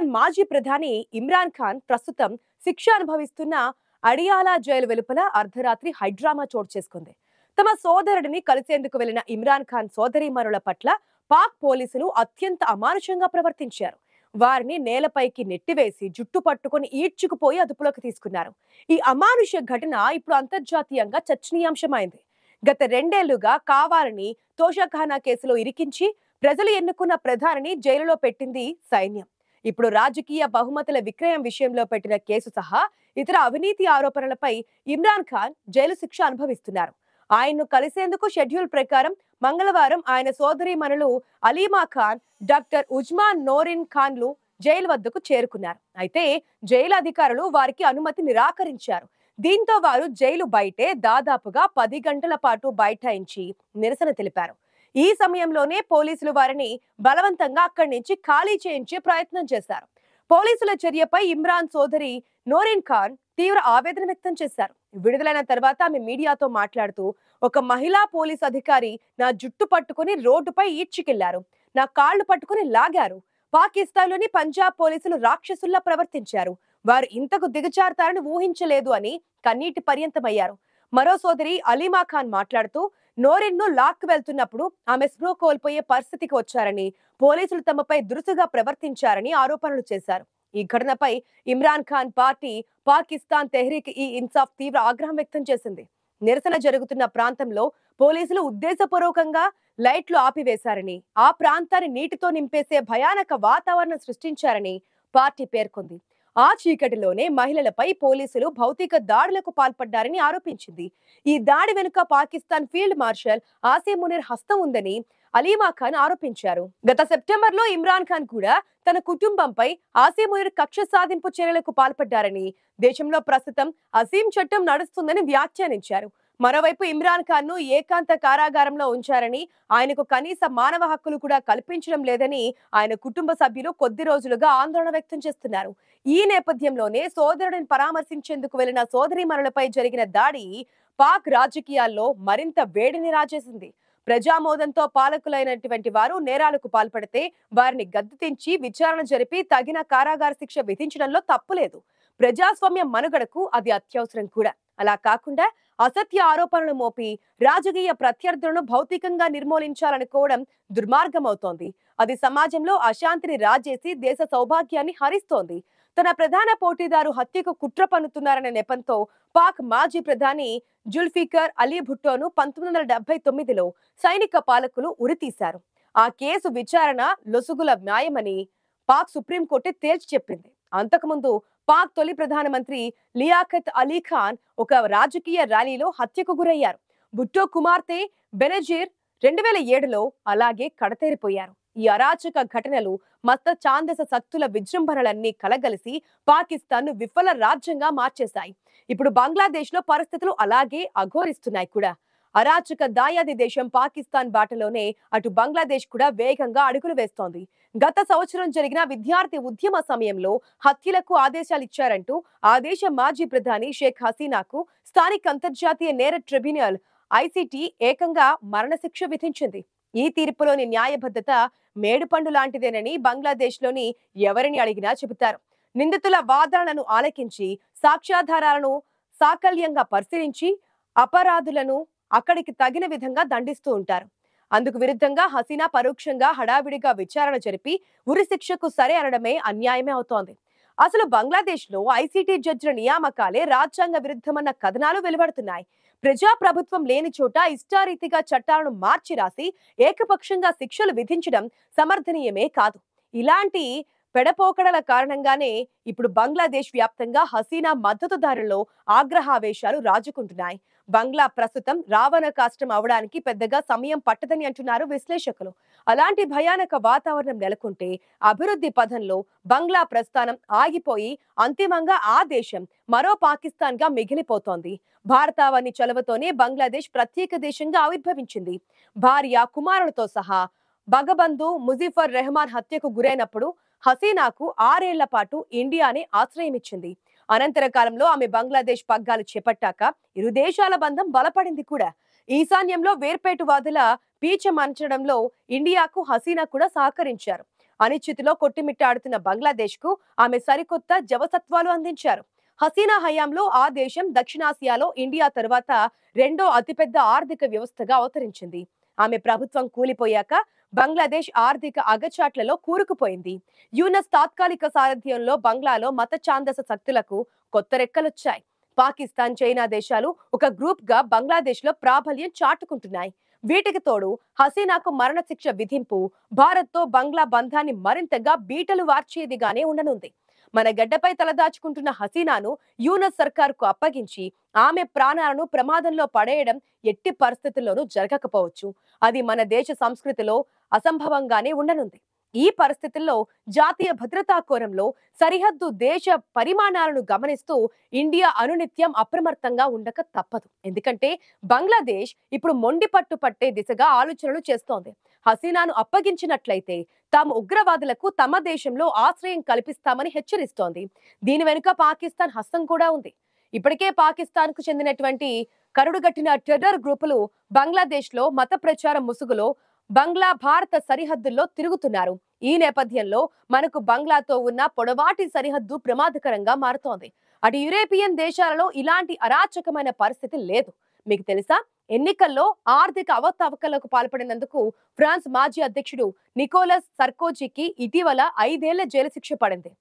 పాకిస్తాన్ మాజీ ప్రధాని ఇమ్రాన్ ఖాన్ ప్రస్తుతం శిక్ష అనుభవిస్తున్న అడియాలా జైలు వెలుపల అర్ధరాత్రి హైడ్రామా చోటు చేసుకుంది. తమ సోదరుడిని కలిసేందుకు వెళ్లిన ఇమ్రాన్ ఖాన్ సోదరీమణుల పట్ల పాక్ పోలీసులు అత్యంత అమానుషంగా ప్రవర్తించారు. వారిని నేలపైకి నెట్టివేసి జుట్టు పట్టుకుని ఈడ్చుకుపోయి అదుపులోకి తీసుకున్నారు. ఈ అమానుష ఘటన ఇప్పుడు అంతర్జాతీయంగా చర్చనీయాంశమైంది. గత రెండేళ్లుగా కావాలని తోషాఖానా కేసులో ఇరికించి ప్రజలు ఎన్నుకున్న ప్రధానిని జైలులో పెట్టింది సైన్యం. ఇప్పుడు రాజకీయ బహుమతుల విక్రయం విషయంలో పెట్టిన కేసు సహా ఇతర అవినీతి ఆరోపణలపై ఇమ్రాన్ ఖాన్ జైలు శిక్ష అనుభవిస్తున్నారు. ఆయన్ను కలిసేందుకు షెడ్యూల్ ప్రకారం మంగళవారం ఆయన సోదరీమణులు అలీమా ఖాన్, డాక్టర్ ఉజ్మాన్ నోరిన్ ఖాన్లు జైలు వద్దకు చేరుకున్నారు. అయితే జైలు అధికారులు వారికి అనుమతి నిరాకరించారు. దీంతో వారు జైలు బయటే దాదాపుగా 10 గంటల పాటు బైఠాయించి నిరసన తెలిపారు. ఈ సమయంలోనే పోలీసులు వారిని బలవంతంగా అక్కడి నుంచి ఖాళీ చేయించే ప్రయత్నం చేశారు. పోలీసుల చర్యపై ఇమ్రాన్ సోదరి నోరిన్ ఖాన్ తీవ్ర ఆవేదన వ్యక్తం చేశారు. విడుదలైన తర్వాత ఆమె మీడియాతో మాట్లాడుతూ, ఒక మహిళా పోలీస్ అధికారి నా జుట్టు పట్టుకుని రోడ్డుపై ఈడ్చుకెళ్లారు, నా కాళ్లు పట్టుకుని లాగారు. పాకిస్తాన్లోని పంజాబ్ పోలీసులు రాక్షసుల్లా ప్రవర్తించారు. వారు ఇంతకు దిగజారుతారని ఊహించలేదు అని కన్నీటి పర్యంతమయ్యారు. మరో సోదరి అలీమా ఖాన్ మాట్లాడుతూ, నోరిన్ను లాక్కు వెళ్తున్నప్పుడు ఆమె స్పృహ కోల్పోయే పరిస్థితికి వచ్చారని, పోలీసులు తమపై దురుసుగా ప్రవర్తించారని ఆరోపణలు చేశారు. ఈ ఘటనపై ఇమ్రాన్ ఖాన్ పార్టీ పాకిస్తాన్ తెహ్రీక్ ఈ ఇన్సాఫ్ తీవ్ర ఆగ్రహం వ్యక్తం చేసింది. నిరసన జరుగుతున్న ప్రాంతంలో పోలీసులు ఉద్దేశపూర్వకంగా లైట్లు ఆపివేశారని, ఆ ప్రాంతాన్ని నీటితో నింపేసే భయానక వాతావరణం సృష్టించారని పార్టీ పేర్కొంది. ఆ చీకటిలోనే మహిళలపై పోలీసులు భౌతిక దాడులకు పాల్పడ్డారని ఆరోపించింది. ఈ దాడి వెనుక పాకిస్తాన్ ఫీల్డ్ మార్షల్ ఆసిమ్ మునీర్ హస్తం ఉందని అలీమా ఖాన్ ఆరోపించారు. గత సెప్టెంబర్లో ఇమ్రాన్ ఖాన్ కూడా తన కుటుంబంపై ఆసిమ్ మునీర్ కక్ష సాధింపు చర్యలకు పాల్పడ్డారని, దేశంలో ప్రస్తుతం అసీం చట్టం నడుస్తుందని వ్యాఖ్యానించారు. మరోవైపు ఇమ్రాన్ ఖాన్ ను ఏకాంత కారాగారంలో ఉంచారని, ఆయనకు కనీస మానవ హక్కులు కూడా కల్పించడం లేదని ఆయన కుటుంబ సభ్యులు కొద్ది రోజులుగా ఆందోళన వ్యక్తం చేస్తున్నారు. ఈ నేపథ్యంలోనే సోదరుడిని పరామర్శించేందుకు వెళ్లిన సోదరీమణులపై జరిగిన దాడి పాక్ రాజకీయాల్లో మరింత వేడిని రాజేసింది. ప్రజామోదంతో పాలకులైనటువంటి వారు నేరాలకు పాల్పడితే వారిని గద్దెదించి విచారణ జరిపి తగిన కారాగార శిక్ష విధించడంలో తప్పులేదు. ప్రజాస్వామ్య మనుగడకు అది అత్యవసరం కూడా. అలా కాకుండా అసత్య ఆరోపణలు మోపి రాజకీయ ప్రత్యర్థులను భౌతికంగా నిర్మూలించాలనుకోవడం దుర్మార్గమవుతోంది. అది సమాజంలో అశాంతిని రాజేసి దేశ సౌభాగ్యాన్ని హరిస్తోంది. తన ప్రధాన పోటీదారు హత్యకు కుట్ర పన్నుతున్నారనే నెపంతో పాక్ మాజీ ప్రధాని జుల్ఫికర్ అలీ భుట్టోను 1979లో సైనిక పాలకులు ఉరితీశారు. ఆ కేసు విచారణ లొసుగుల న్యాయమని పాక్ సుప్రీంకోర్టు తేల్చి చెప్పింది. అంతకుముందు పాక్ తొలి ప్రధానమంత్రి లియాఖత్ అలీ ఖాన్ ఒక రాజకీయ ర్యాలీలో హత్యకు గురయ్యారు. భుట్టో కుమార్తె బెనజీర్ 2007లో అలాగే కడతేరిపోయారు. ఈ అరాచక ఘటనలు మత ఛాందస శక్తుల విజృంభణలన్నీ కలగలిసి పాకిస్తాన్ ను విఫల రాజ్యంగా మార్చేశాయి. ఇప్పుడు బంగ్లాదేశ్ లో పరిస్థితులు అలాగే అఘోరిస్తున్నాయి కూడా. అరాచక దాయాది దేశం పాకిస్తాన్ బాటలోనే అటు బంగ్లాదేశ్ కూడా వేగంగా అడుగులు వేస్తోంది. గత సంవత్సరం జరిగిన విద్యార్థి ఉద్యమ సమయంలో హత్యలకు ఆదేశాలిచ్చారంటూ ఆ దేశ మాజీ ప్రధాని షేక్ హసీనాకు స్థానిక అంతర్జాతీయ నేర ట్రిబ్యునల్ ఐసిటి ఏకంగా మరణశిక్ష విధించింది. ఈ తీర్పులోని న్యాయబద్ధత మేడుపండు లాంటిదేనని బంగ్లాదేశ్ లోని ఎవరిని అడిగినా చెబుతారు. నిందితుల వాదనలను ఆలకించి సాక్ష్యాధారాలను సాకల్యంగా పరిశీలించి అపరాధులను అక్కడికి తగిన విధంగా దండిస్తూ ఉంటారు. అందుకు విరుద్ధంగా హసీనా పరోక్షంగా హడావిడిగా విచారణ జరిపి ఉరి శిక్షకు సరే అనడమే అన్యాయమే అవుతోంది. అసలు బంగ్లాదేశ్ లో ఐసిటి జడ్జిల నియామకాలే రాజ్యాంగ విరుద్ధమన్న కథనాలు వెలువడుతున్నాయి. ప్రజాప్రభుత్వం లేని చోట ఇష్టారీతిగా చట్టాలను మార్చి రాసి ఏకపక్షంగా శిక్షలు విధించడం సమర్థనీయమే కాదు. ఇలాంటి పెడపోకడల కారణంగానే ఇప్పుడు బంగ్లాదేశ్ వ్యాప్తంగా హసీనా మద్దతుదారుల్లో ఆగ్రహావేశాలు రాజుకుంటున్నాయి. బంగ్లా ప్రస్తుతం రావణ కాష్టం అవడానికి పెద్దగా సమయం పట్టదని అంటున్నారు విశ్లేషకులు. అలాంటి భయానక వాతావరణం నెలకొంటే అభివృద్ధి పథంలో బంగ్లా ప్రస్థానం ఆగిపోయి అంతిమంగా ఆ దేశం మరో పాకిస్తాన్ గా మిగిలిపోతోంది. భారతావని చొలవతోనే బంగ్లాదేశ్ ప్రత్యేక దేశంగా ఆవిర్భవించింది. భార్య కుమారులతో సహా బగబంధు ముజీఫర్ రెహమాన్ హత్యకు గురైనప్పుడు హసీనాకు 6 ఏళ్ల పాటు ఇండియానే ఆశ్రయమిచ్చింది. అనంతర కాలంలో ఆమె బంగ్లాదేశ్ పగ్గాలు చేపట్టాక ఇరు దేశాల బంధం బలపడింది కూడా. ఈశాన్యంలో వేర్పేటువాదుల పీచ మంచడంలో ఇండియాకు హసీనా కూడా సహకరించారు. అనిశ్చితిలో కొట్టిమిట్టాడుతున్న బంగ్లాదేశ్ కు ఆమె సరికొత్త జవసత్వాలు అందించారు. హసీనా హయాంలో ఆ దేశం దక్షిణాసియాలో ఇండియా తర్వాత రెండో అతిపెద్ద ఆర్థిక వ్యవస్థగా అవతరించింది. ఆమె ప్రభుత్వం కూలిపోయాక బంగ్లాదేశ్ ఆర్థిక అగచాట్లలో కూరుకుపోయింది. యూనస్ తాత్కాలిక సారథ్యంలో బంగ్లాలో మత ఛాందస శక్తులకు కొత్త రెక్కలొచ్చాయి. పాకిస్తాన్, చైనా దేశాలు ఒక గ్రూప్ గా బంగ్లాదేశ్ లో ప్రాబల్యం చాటుకుంటున్నాయి. వీటికి తోడు హసీనాకు మరణశిక్ష విధింపు భారత్ తో బంగ్లా బంధాన్ని మరింతగా బీటలు వార్చేదిగానే ఉండనుంది. మన గడ్డపై తలదాచుకుంటున్న హసీనాను యూనస్ సర్కార్కు అప్పగించి ఆమె ప్రాణాలను ప్రమాదంలో పడేయడం ఎట్టి పరిస్థితుల్లోనూ జరగకపోవచ్చు. అది మన దేశ సంస్కృతిలో అసంభవంగానే ఉండనుంది. ఈ పరిస్థితుల్లో జాతీయ భద్రతా కోణంలో సరిహద్దు దేశ పరిమాణాలను గమనిస్తూ ఇండియా అనునిత్యం అప్రమత్తంగా ఉండక తప్పదు. ఎందుకంటే బంగ్లాదేశ్ ఇప్పుడు మొండి పట్టు పట్టే దిశగా ఆలోచనలు చేస్తోంది. హసీనాను అప్పగించినట్లయితే తాము ఉగ్రవాదులకు తమ దేశంలో ఆశ్రయం కల్పిస్తామని హెచ్చరిస్తోంది. దీని వెనుక పాకిస్తాన్ హస్తం కూడా ఉంది. ఇప్పటికే పాకిస్తాన్ కు చెందినటువంటి కరుడుగట్టిన టెర్రర్ గ్రూపులు బంగ్లాదేశ్ లో మత ప్రచారం ముసుగులో బంగ్లా భారత సరిహద్దుల్లో తిరుగుతున్నారు. ఈ నేపథ్యంలో మనకు బంగ్లాతో ఉన్న పొడవాటి సరిహద్దు ప్రమాదకరంగా మారుతోంది. అటు యూరోపియన్ దేశాలలో ఇలాంటి అరాచకమైన పరిస్థితి లేదు. మీకు తెలుసా, ఎన్నికల్లో ఆర్థిక అవకతవకలకు పాల్పడినందుకు ఫ్రాన్స్ మాజీ అధ్యక్షుడు నికోలస్ సర్కోజీకి ఇటీవల 5 ఏళ్ల జైలు శిక్ష పడింది.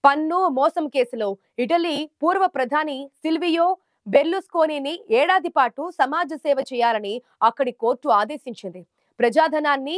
పన్ను మోసం కేసులో ఇటలీ పూర్వ ప్రధాని సిల్వియో బెర్లుస్కోనీని ఏడాది పాటు సమాజ సేవ చేయాలని అక్కడి కోర్టు ఆదేశించింది. ప్రజాధనాన్ని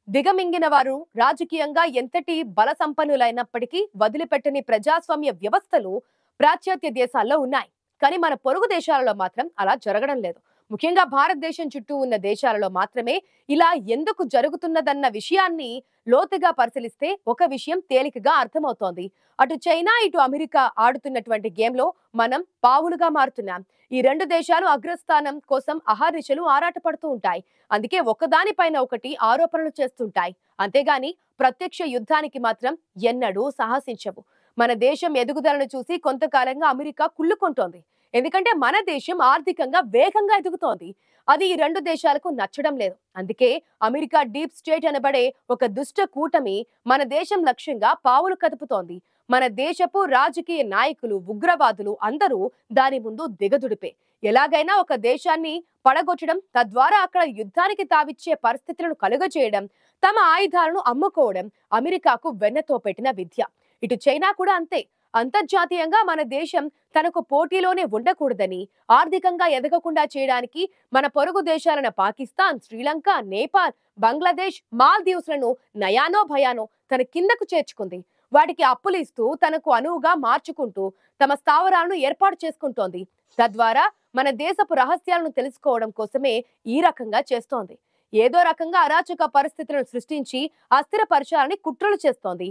దిగమింగిన వారు రాజకీయంగా ఎంతటి బల సంపన్నులైనప్పటికీ వదిలిపెట్టని ప్రజాస్వామ్య వ్యవస్థలు పాశ్చాత్య దేశాల్లో ఉన్నాయి. కానీ మన పొరుగు దేశాలలో మాత్రం అలా జరగడం లేదు. ముఖ్యంగా భారతదేశం చుట్టూ ఉన్న దేశాలలో మాత్రమే ఇలా ఎందుకు జరుగుతున్నదన్న విషయాన్ని లోతుగా పరిశీలిస్తే ఒక విషయం తేలికగా అర్థమవుతోంది. అటు చైనా, ఇటు అమెరికా ఆడుతున్నటువంటి గేమ్లో మనం పావులుగా మారుతున్నాం. ఈ రెండు దేశాలు అగ్రస్థానం కోసం అహర్నిశలు ఆరాటపడుతూ ఉంటాయి. అందుకే ఒకదానిపైన ఒకటి ఆరోపణలు చేస్తుంటాయి. అంతేగాని ప్రత్యక్ష యుద్ధానికి మాత్రం ఎన్నడూ సాహసించవు. మన దేశం ఎదుగుదలను చూసి కొంతకాలంగా అమెరికా కుళ్ళుకుంటోంది. ఎందుకంటే మన దేశం ఆర్థికంగా వేగంగా ఎదుగుతోంది. అది ఈ రెండు దేశాలకు నచ్చడం లేదు. అందుకే అమెరికా డీప్ స్టేట్ అనబడే ఒక దుష్ట కూటమి మన దేశం లక్ష్యంగా పావులు కదుపుతోంది. మన దేశపు రాజకీయ నాయకులు, ఉగ్రవాదులు అందరూ దాని ముందు దిగదుడిపే. ఎలాగైనా ఒక దేశాన్ని పడగొట్టడం, తద్వారా అక్కడ యుద్ధానికి తావిచ్చే పరిస్థితులను కలుగజేయడం, తమ ఆయుధాలను అమ్ముకోవడం అమెరికాకు వెన్నతో పెట్టిన విద్య. ఇటు చైనా కూడా అంతే. అంతర్జాతీయంగా మన దేశం తనకు పోటీలోనే ఉండకూడదని, ఆర్థికంగా ఎదగకుండా చేయడానికి మన పొరుగు దేశాలైన పాకిస్తాన్, శ్రీలంక, నేపాల్, బంగ్లాదేశ్, మాల్దీవ్స్ లను నయానో భయానో తన కిందకు చేర్చుకుంది. వాటికి అప్పులు ఇస్తూ తనకు అనువుగా మార్చుకుంటూ తమ స్థావరాలను ఏర్పాటు చేసుకుంటోంది. తద్వారా మన దేశపు రహస్యాలను తెలుసుకోవడం కోసమే ఈ రకంగా చేస్తోంది. ఏదో రకంగా అరాచక పరిస్థితులను సృష్టించి అస్థిరపరచాలని కుట్రలు చేస్తోంది.